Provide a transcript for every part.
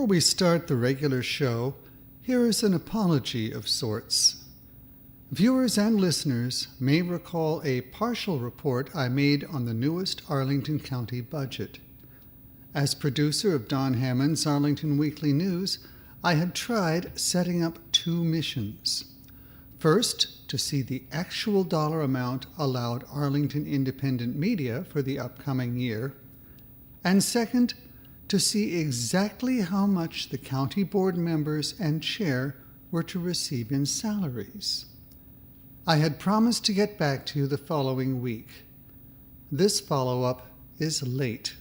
Before we start the regular show, here is an apology of sorts. Viewers and listeners may recall a partial report I made on the newest Arlington County budget. As producer of Don Hammond's Arlington Weekly News, I had tried setting up two missions. First, to see the actual dollar amount allowed Arlington independent media for the upcoming year, and second, to see exactly how much the county board members and chair were to receive in salaries. I had promised to get back to you the following week. This follow-up is late.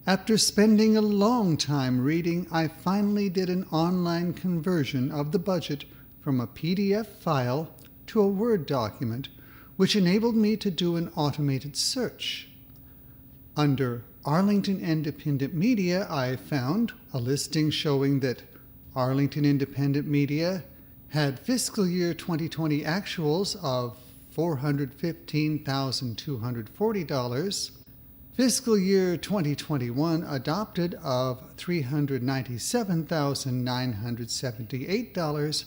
After spending a long time reading, I finally did an online conversion of the budget from a PDF file to a Word document, which enabled me to do an automated search. Under Arlington Independent Media, I found a listing showing that Arlington Independent Media had fiscal year 2020 actuals of $415,240, fiscal year 2021 adopted of $397,978,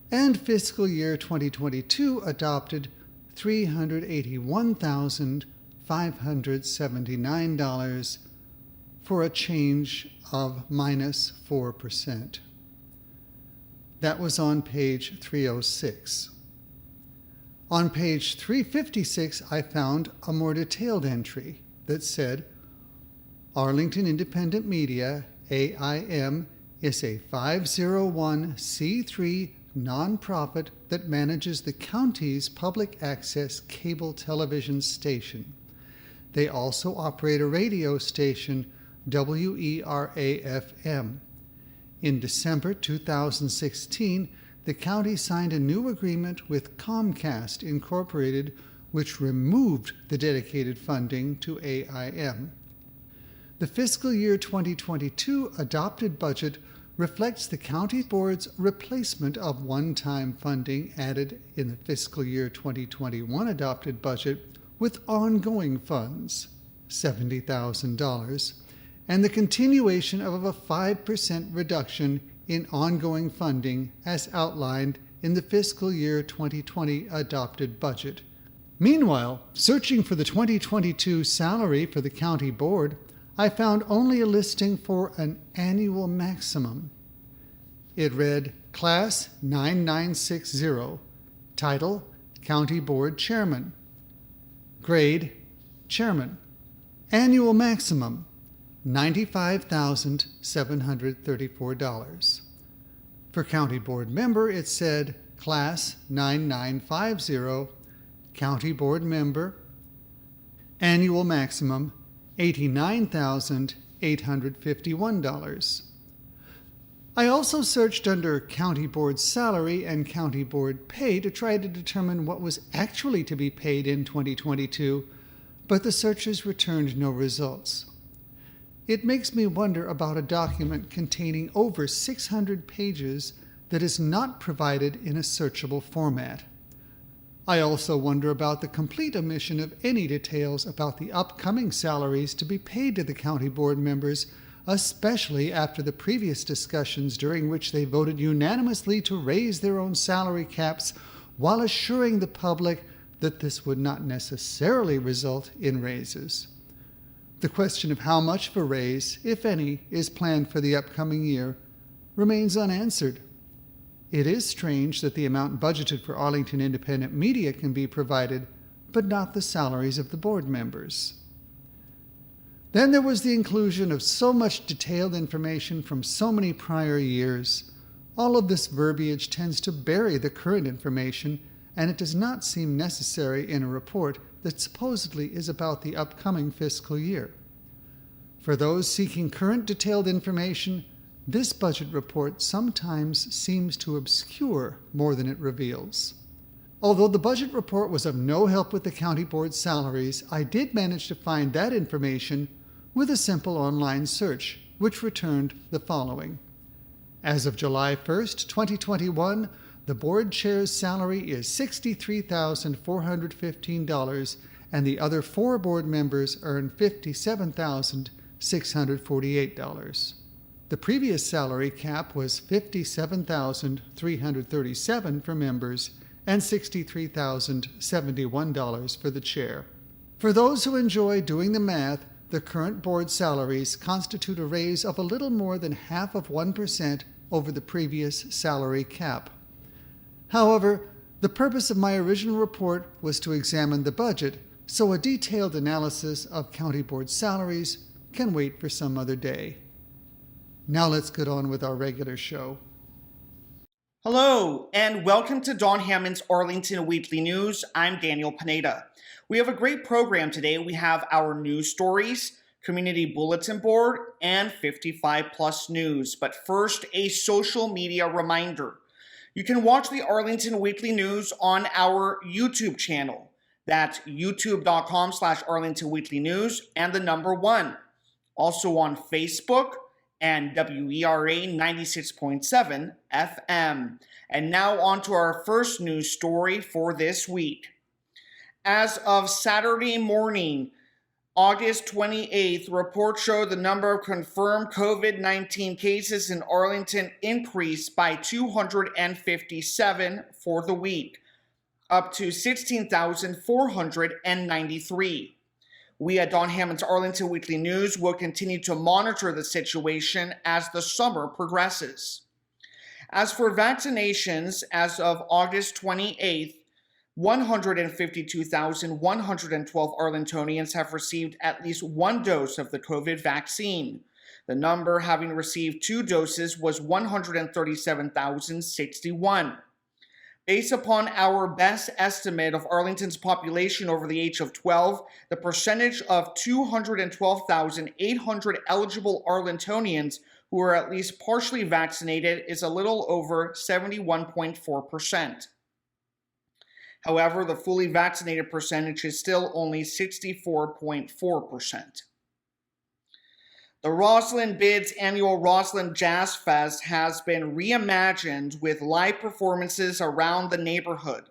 and fiscal year 2022 adopted $381,579 for a change of minus 4%. That was on page 306. On page 356, I found a more detailed entry that said, Arlington Independent Media, AIM, is a 501c3 nonprofit that manages the county's public access cable television station. They also operate a radio station, WERA-FM. In December 2016, the county signed a new agreement with Comcast Incorporated, which removed the dedicated funding to AIM. The fiscal year 2022 adopted budget reflects the county board's replacement of one-time funding added in the fiscal year 2021 adopted budget with ongoing funds, $70,000, and the continuation of a 5% reduction in ongoing funding as outlined in the fiscal year 2020 adopted budget. Meanwhile, searching for the 2022 salary for the county board, I found only a listing for an annual maximum. It read, Class 9960, Title, County Board Chairman. Grade, Chairman. Annual maximum, $95,734. For County Board Member, it said, Class 9950, County Board Member. Annual maximum, $89,851. I also searched under County Board Salary and County Board Pay to try to determine what was actually to be paid in 2022, but the searches returned no results. It makes me wonder about a document containing over 600 pages that is not provided in a searchable format. I also wonder about the complete omission of any details about the upcoming salaries to be paid to the county board members, especially after the previous discussions during which they voted unanimously to raise their own salary caps while assuring the public that this would not necessarily result in raises. The question of how much of a raise, if any, is planned for the upcoming year remains unanswered. It is strange that the amount budgeted for Arlington Independent Media can be provided, but not the salaries of the board members. Then there was the inclusion of so much detailed information from so many prior years. All of this verbiage tends to bury the current information, and it does not seem necessary in a report that supposedly is about the upcoming fiscal year. For those seeking current detailed information, this budget report sometimes seems to obscure more than it reveals. Although the budget report was of no help with the county board salaries, I did manage to find that information with a simple online search, which returned the following. As of July 1st, 2021, the board chair's salary is $63,415, and the other 4 board members earn $57,648. The previous salary cap was $57,337 for members and $63,071 for the chair. For those who enjoy doing the math, the current board salaries constitute a raise of a little more than 0.5% over the previous salary cap. However, the purpose of my original report was to examine the budget, so a detailed analysis of county board salaries can wait for some other day. Now let's get on with our regular show. Hello, and welcome to Don Hammond's Arlington Weekly News. I'm Daniel Pineda. We have a great program today. We have our news stories, community bulletin board, and 55 plus news. But first, a social media reminder. You can watch the Arlington Weekly News on our YouTube channel. That's youtube.com/ArlingtonWeeklyNews and the number 1. Also on Facebook and WERA 96.7 FM. And now on to our first news story for this week. As of Saturday morning, August 28th, reports show the number of confirmed COVID-19 cases in Arlington increased by 257 for the week, up to 16,493. We at Don Hammond's Arlington Weekly News will continue to monitor the situation as the summer progresses. As for vaccinations, as of August 28th, 152,112 Arlingtonians have received at least one dose of the COVID vaccine. The number having received 2 doses was 137,061. Based upon our best estimate of Arlington's population over the age of 12, the percentage of 212,800 eligible Arlingtonians who are at least partially vaccinated is a little over 71.4%. However, the fully vaccinated percentage is still only 64.4%. The Roslyn Bids annual Roslyn Jazz Fest has been reimagined with live performances around the neighborhood,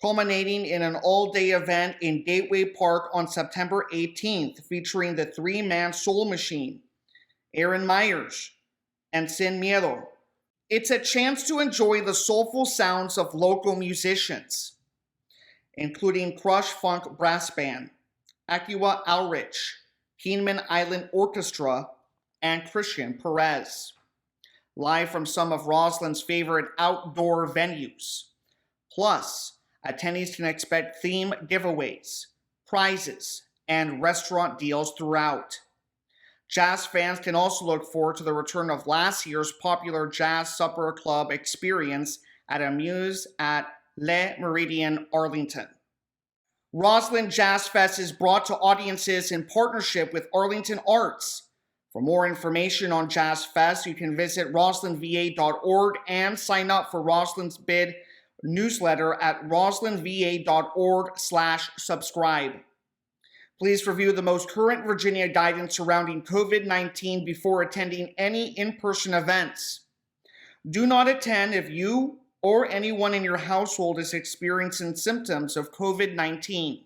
culminating in an all-day event in Gateway Park on September 18th, featuring the 3-man Soul Machine, Aaron Myers, and Sin Miedo. It's a chance to enjoy the soulful sounds of local musicians, including Crush Funk Brass Band, Acua Alrich, Keeneman Island Orchestra, and Christian Perez. Live from some of Roslyn's favorite outdoor venues. Plus, attendees can expect theme giveaways, prizes, and restaurant deals throughout. Jazz fans can also look forward to the return of last year's popular Jazz Supper Club experience at Amuse at Le Méridien Arlington. Roslyn Jazz Fest is brought to audiences in partnership with Arlington Arts. For more information on Jazz Fest, you can visit roslynva.org and sign up for Roslyn's Bid newsletter at roslynva.org/subscribe. Please review the most current Virginia guidance surrounding COVID-19 before attending any in-person events. Do not attend if you or anyone in your household is experiencing symptoms of COVID-19.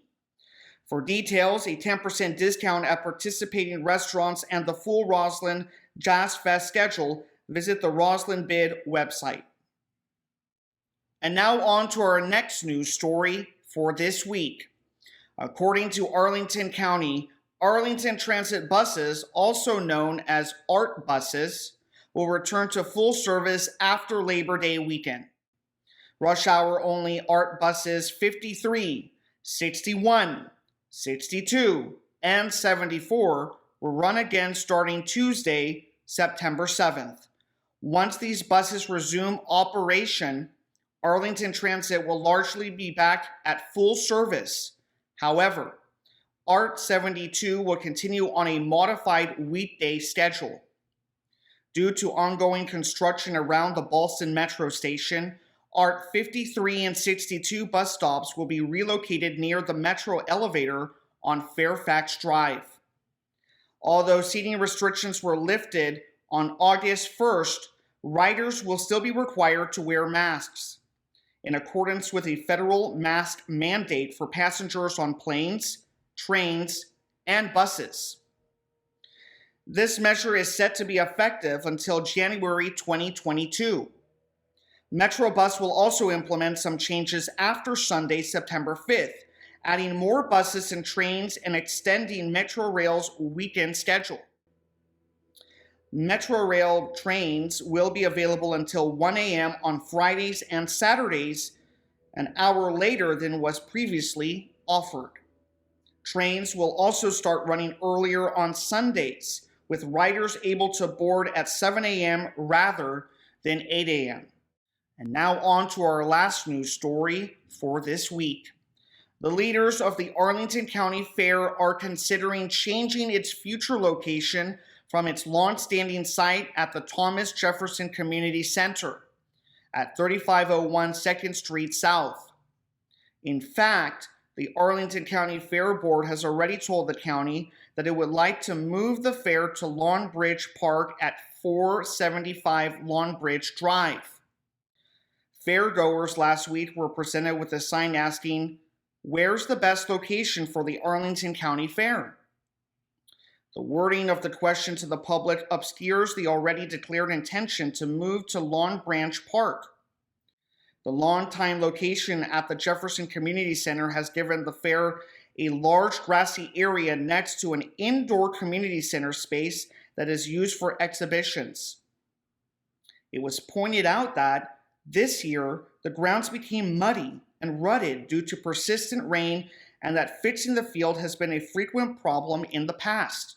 For details, a 10% discount at participating restaurants and the full Roslyn Jazz Fest schedule, visit the Roslyn Bid website. And now on to our next news story for this week. According to Arlington County, Arlington Transit buses, also known as ART buses, will return to full service after Labor Day weekend. Rush hour only ART buses 53, 61, 62, and 74 will run again starting Tuesday, September 7th. Once these buses resume operation, Arlington Transit will largely be back at full service. However, ART 72 will continue on a modified weekday schedule. Due to ongoing construction around the Ballston Metro Station, ART 53 and 62 bus stops will be relocated near the Metro elevator on Fairfax Drive. Although seating restrictions were lifted on August 1st, riders will still be required to wear masks, in accordance with a federal mask mandate for passengers on planes, trains, and buses. This measure is set to be effective until January 2022. Metrobus will also implement some changes after Sunday, September 5th, adding more buses and trains and extending Metrorail's weekend schedule. Metrorail trains will be available until 1 a.m. on Fridays and Saturdays, an hour later than was previously offered. Trains will also start running earlier on Sundays, with riders able to board at 7 a.m. rather than 8 a.m. And now on to our last news story for this week. The leaders of the Arlington County Fair are considering changing its future location from its long-standing site at the Thomas Jefferson Community Center at 3501 2nd Street South. In fact, the Arlington County Fair Board has already told the county that it would like to move the fair to Long Bridge Park at 475 Long Bridge Drive. Fairgoers last week were presented with a sign asking, "Where's the best location for the Arlington County Fair?" The wording of the question to the public obscures the already declared intention to move to Long Branch Park. The longtime location at the Jefferson Community Center has given the fair a large grassy area next to an indoor community center space that is used for exhibitions. It was pointed out that this year the grounds became muddy and rutted due to persistent rain, and that fixing the field has been a frequent problem in the past.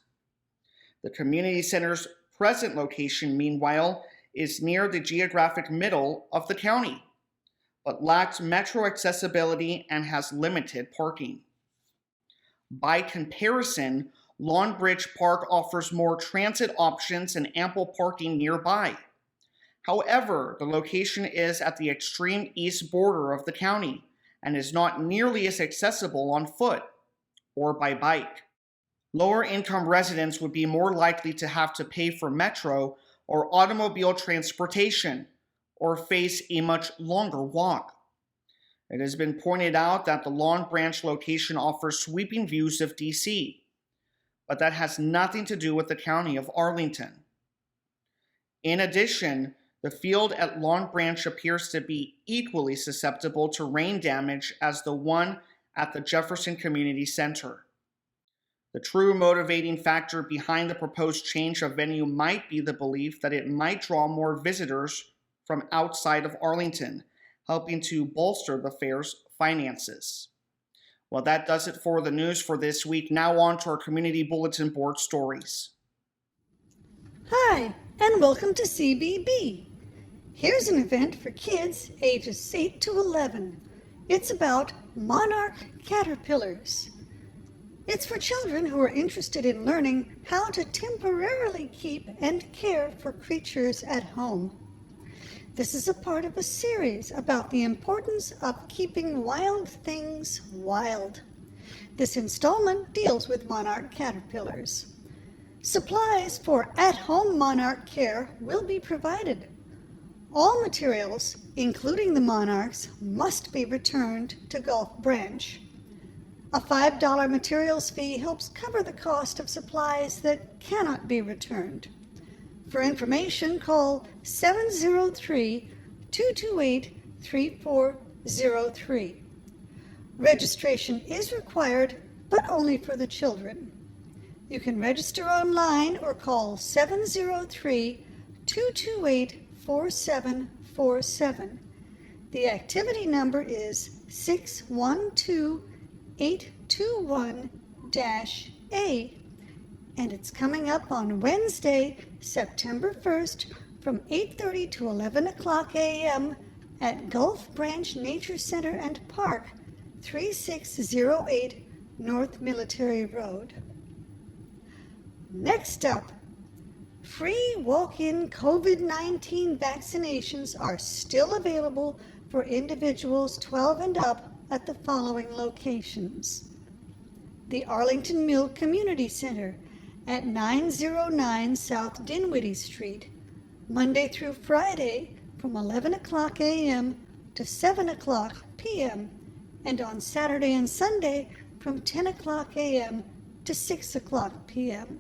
The community center's present location, meanwhile, is near the geographic middle of the county, but lacks metro accessibility and has limited parking. By comparison, Long Bridge Park offers more transit options and ample parking nearby. However, the location is at the extreme east border of the county and is not nearly as accessible on foot or by bike. Lower-income residents would be more likely to have to pay for metro or automobile transportation or face a much longer walk. It has been pointed out that the Long Branch location offers sweeping views of D.C., but that has nothing to do with the county of Arlington. In addition, the field at Long Branch appears to be equally susceptible to rain damage as the one at the Jefferson Community Center. The true motivating factor behind the proposed change of venue might be the belief that it might draw more visitors from outside of Arlington, helping to bolster the fair's finances. Well, that does it for the news for this week. Now on to our Community Bulletin Board stories. Hi, and welcome to CBB. Here's an event for kids ages 8 to 11. It's about monarch caterpillars. It's for children who are interested in learning how to temporarily keep and care for creatures at home. This is a part of a series about the importance of keeping wild things wild. This installment deals with monarch caterpillars. Supplies for at-home monarch care will be provided. All materials, including the monarchs, must be returned to Gulf Branch. A $5 materials fee helps cover the cost of supplies that cannot be returned. For information, call 703-228-3403. Registration is required, but only for the children. You can register online or call 703-228-4747. The activity number is 612821-A, and it's coming up on Wednesday, September 1st from 8:30 to 11 o'clock a.m. at Gulf Branch Nature Center and Park, 3608 North Military Road. Next up, free walk-in COVID-19 vaccinations are still available for individuals 12 and up at the following locations: the Arlington Mill Community Center at 909 South Dinwiddie Street, Monday through Friday from 11 o'clock a.m. to 7 o'clock p.m. and on Saturday and Sunday from 10 o'clock a.m. to 6 o'clock p.m.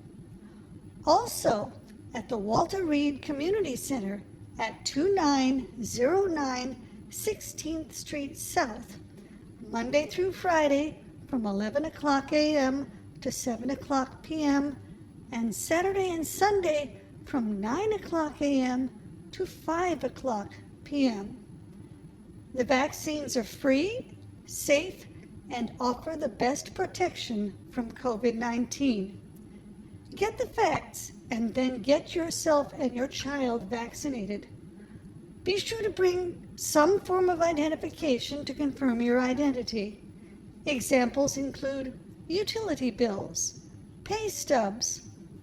Also, at the Walter Reed Community Center at 2909 16th Street South, Monday through Friday from 11 o'clock a.m. to 7 o'clock p.m. and Saturday and Sunday from 9 o'clock a.m. to 5 o'clock p.m. The vaccines are free, safe, and offer the best protection from COVID-19. Get the facts and then get yourself and your child vaccinated. Be sure to bring some form of identification to confirm your identity. Examples include utility bills, pay stubs,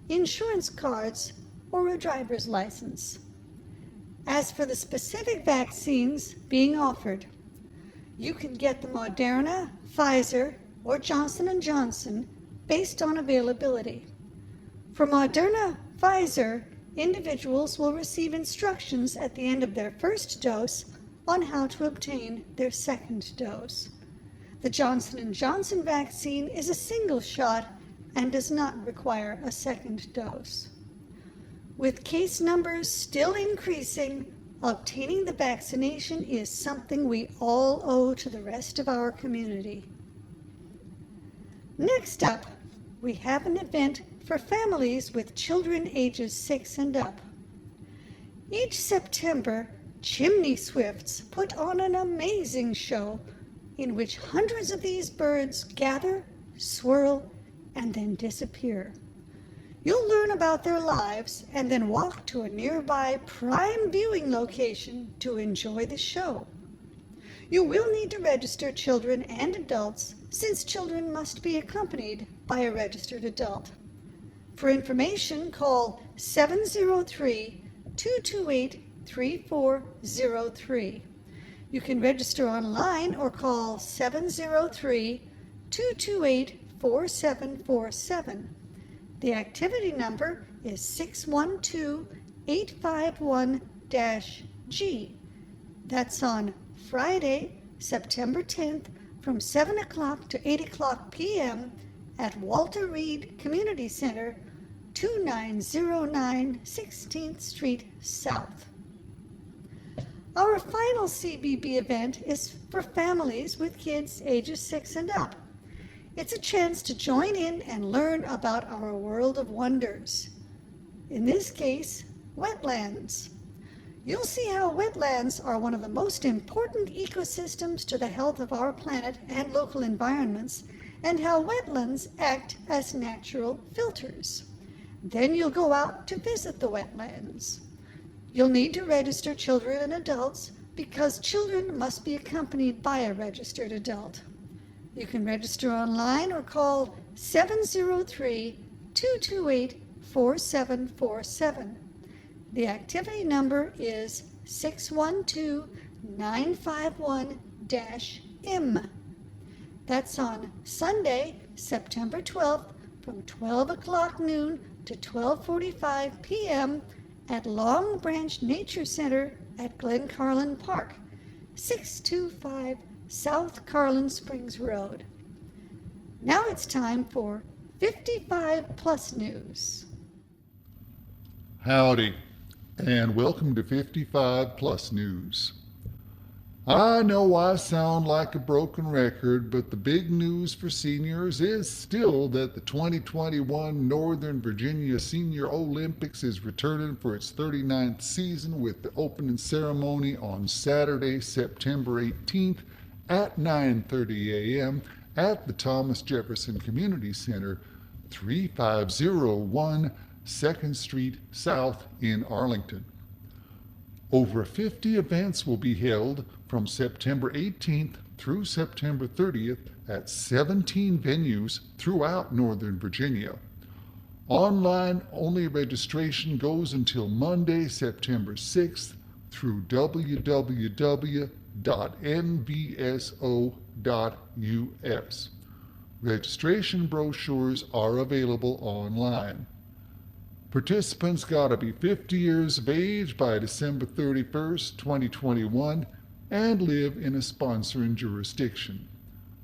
insurance cards, or a driver's license. As for the specific vaccines being offered, you can get the Moderna, Pfizer, or Johnson & Johnson based on availability. For Moderna, Pfizer, individuals will receive instructions at the end of their first dose on how to obtain their second dose. The Johnson & Johnson vaccine is a single shot and does not require a second dose. With case numbers still increasing, obtaining the vaccination is something we all owe to the rest of our community. Next up, we have an event for families with children ages 6 and up. Each September, chimney swifts put on an amazing show in which hundreds of these birds gather, swirl, and then disappear. You'll learn about their lives and then walk to a nearby prime viewing location to enjoy the show. You will need to register children and adults, since children must be accompanied by a registered adult. For information, call 703-228-3403. You can register online or call 703-228-4747. The activity number is 612-851-G. That's on Friday, September 10th from 7 o'clock to 8 o'clock p.m. at Walter Reed Community Center, 2909 16th Street South. Our final CBB event is for families with kids ages 6 and up. It's a chance to join in and learn about our world of wonders. In this case, wetlands. You'll see how wetlands are one of the most important ecosystems to the health of our planet and local environments, and how wetlands act as natural filters. Then you'll go out to visit the wetlands. You'll need to register children and adults because children must be accompanied by a registered adult. You can register online or call 703-228-4747. The activity number is 612-951-M. That's on Sunday, September 12th from 12 o'clock noon to 12:45 p.m. at Long Branch Nature Center at Glen Carlin Park, 625 South Carlin Springs Road. Now it's time for 55 Plus News. Howdy, and welcome to 55 Plus News. I know I sound like a broken record, but the big news for seniors is still that the 2021 Northern Virginia Senior Olympics is returning for its 39th season with the opening ceremony on Saturday, September 18th at 9:30 a.m. at the Thomas Jefferson Community Center, 3501 2nd Street South in Arlington. Over 50 events will be held from September 18th through September 30th at 17 venues throughout Northern Virginia. Online-only registration goes until Monday, September 6th through www.nvso.us. Registration brochures are available online. Participants gotta be 50 years of age by December 31st, 2021, and live in a sponsoring jurisdiction.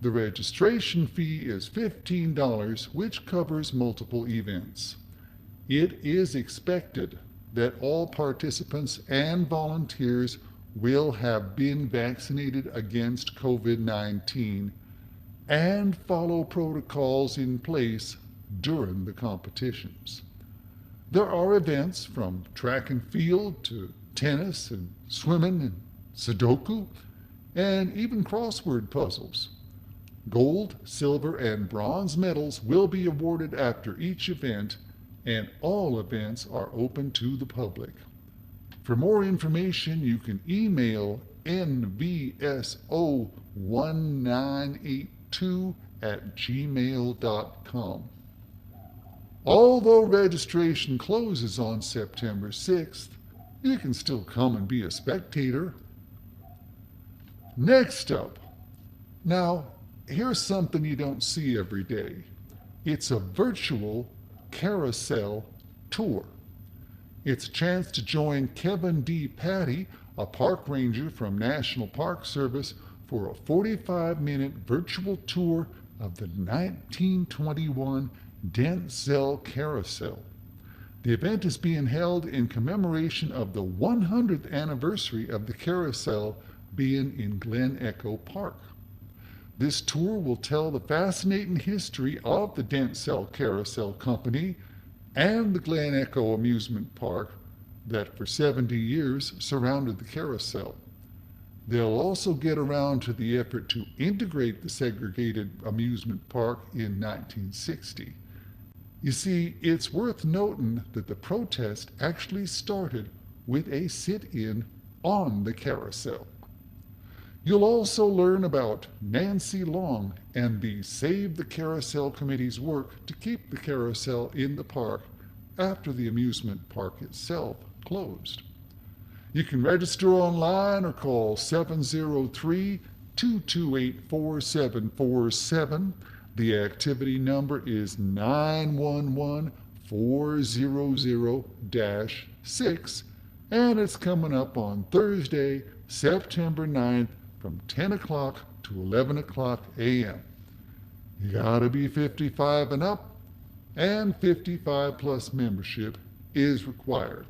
The registration fee is $15, which covers multiple events. It is expected that all participants and volunteers will have been vaccinated against COVID-19 and follow protocols in place during the competitions. There are events from track and field to tennis and swimming and Sudoku and even crossword puzzles. Gold, silver, and bronze medals will be awarded after each event, and all events are open to the public. For more information, you can email nvso1982@gmail.com. Although registration closes on September 6th, you can still come and be a spectator. Next up, now here's something you don't see every day. It's a virtual Carousel tour. It's a chance to join Kevin D. Patty, a park ranger from National Park Service, for a 45-minute virtual tour of the 1921 Denzel Carousel. The event is being held in commemoration of the 100th anniversary of the Carousel being in Glen Echo Park. This tour will tell the fascinating history of the Denzel Carousel Company and the Glen Echo Amusement Park that for 70 years surrounded the carousel. They'll also get around to the effort to integrate the segregated amusement park in 1960. You see, it's worth noting that the protest actually started with a sit-in on the carousel. You'll also learn about Nancy Long and the Save the Carousel Committee's work to keep the carousel in the park after the amusement park itself closed. You can register online or call 703-228-4747. The activity number is 911-400-6, and it's coming up on Thursday, September 9th, from 10 o'clock to 11 o'clock a.m. You gotta be 55 and up, and 55 plus membership is required.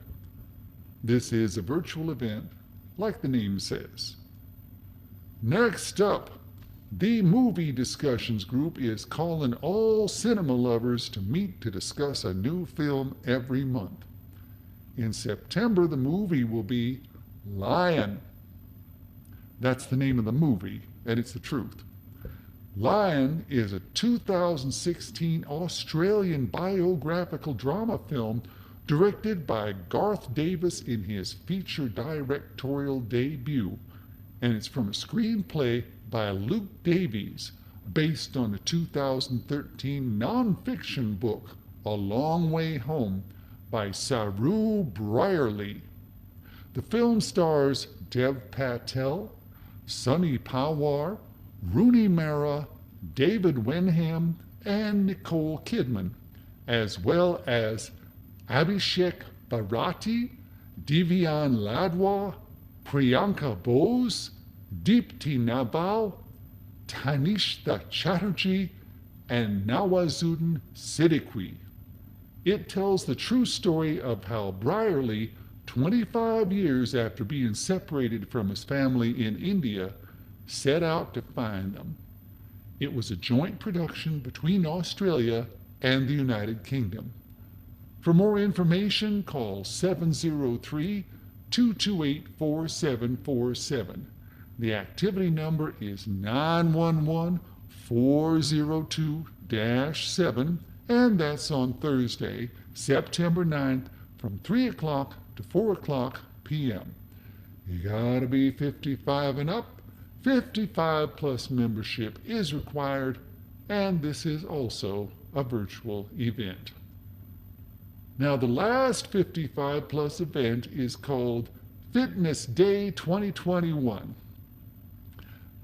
This is a virtual event, like the name says. Next up, the Movie Discussions Group is calling all cinema lovers to meet to discuss a new film every month. In September, the movie will be Lion. That's the name of the movie, and it's the truth. Lion is a 2016 Australian biographical drama film directed by Garth Davis in his feature directorial debut, and it's from a screenplay by Luke Davies, based on a 2013 nonfiction book, A Long Way Home, by Saru Brierley. The film stars Dev Patel, Sunny Pawar, Rooney Mara, David Wenham, and Nicole Kidman, as well as Abhishek Bharati, Divyan Ladwa, Priyanka Bose, Deepti Naval, Tanishta Chatterjee, and Nawazuddin Siddiqui. It tells the true story of how Brierley, 25 years after being separated from his family in India, set out to find them. It was a joint production between Australia and the United Kingdom. For more information, call 703-228-4747. The activity number is 911-402-7, and that's on Thursday, September 9th, from 3 o'clock to 4 o'clock p.m. You gotta be 55 and up. 55 plus membership is required, and this is also a virtual event. Now, the last 55 plus event is called Fitness Day 2021.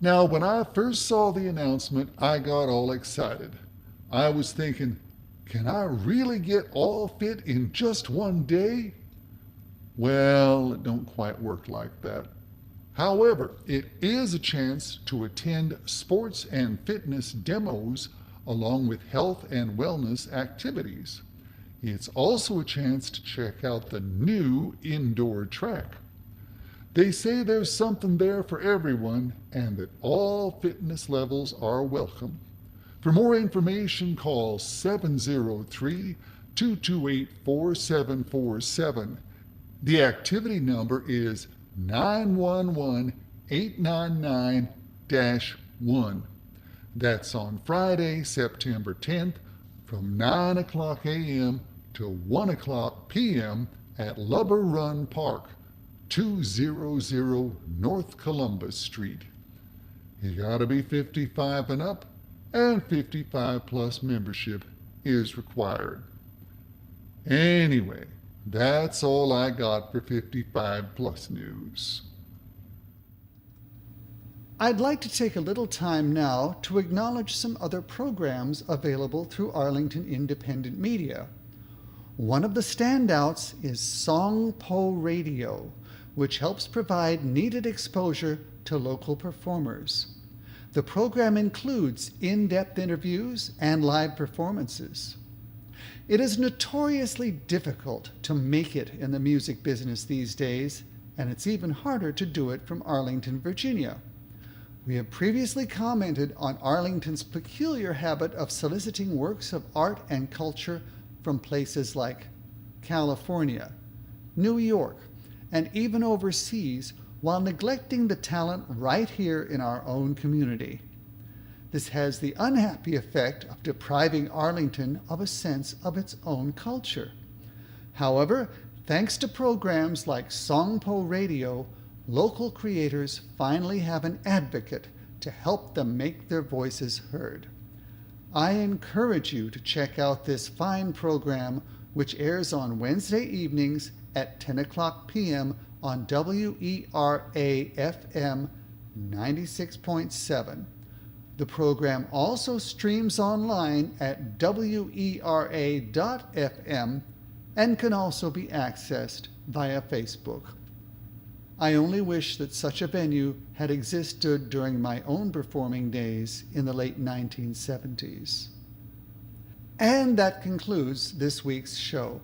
Now, when I first saw the announcement, I got all excited. I was thinking, can I really get all fit in just one day? Well, it don't quite work like that. However, it is a chance to attend sports and fitness demos along with health and wellness activities. It's also a chance to check out the new indoor track. They say there's something there for everyone and that all fitness levels are welcome. For more information, call 703-228-4747. The activity number is 911-899-1. That's on Friday, September 10th from 9 o'clock a.m. to 1 o'clock p.m. at Lubber Run Park, 200 North Columbus Street. You gotta be 55 and up, and 55 plus membership is required. Anyway, that's all I got for 55 plus news. I'd like to take a little time now to acknowledge some other programs available through Arlington Independent Media. One of the standouts is Songpo Radio, which helps provide needed exposure to local performers. The program includes in-depth interviews and live performances. It is notoriously difficult to make it in the music business these days, and it's even harder to do it from Arlington, Virginia. We have previously commented on Arlington's peculiar habit of soliciting works of art and culture from places like California, New York, and even overseas, while neglecting the talent right here in our own community. This has the unhappy effect of depriving Arlington of a sense of its own culture. However, thanks to programs like Songpo Radio, local creators finally have an advocate to help them make their voices heard. I encourage you to check out this fine program, which airs on Wednesday evenings at 10 o'clock p.m. on WERA-FM 96.7. The program also streams online at WERA.FM and can also be accessed via Facebook. I only wish that such a venue had existed during my own performing days in the late 1970s. And that concludes this week's show.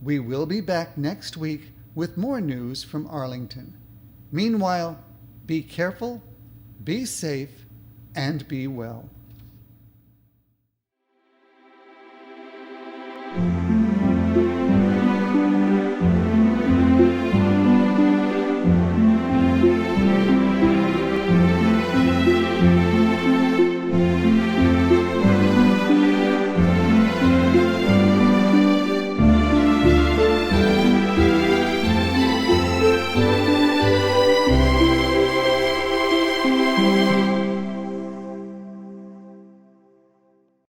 We will be back next week with more news from Arlington. Meanwhile, be careful, be safe, and be well.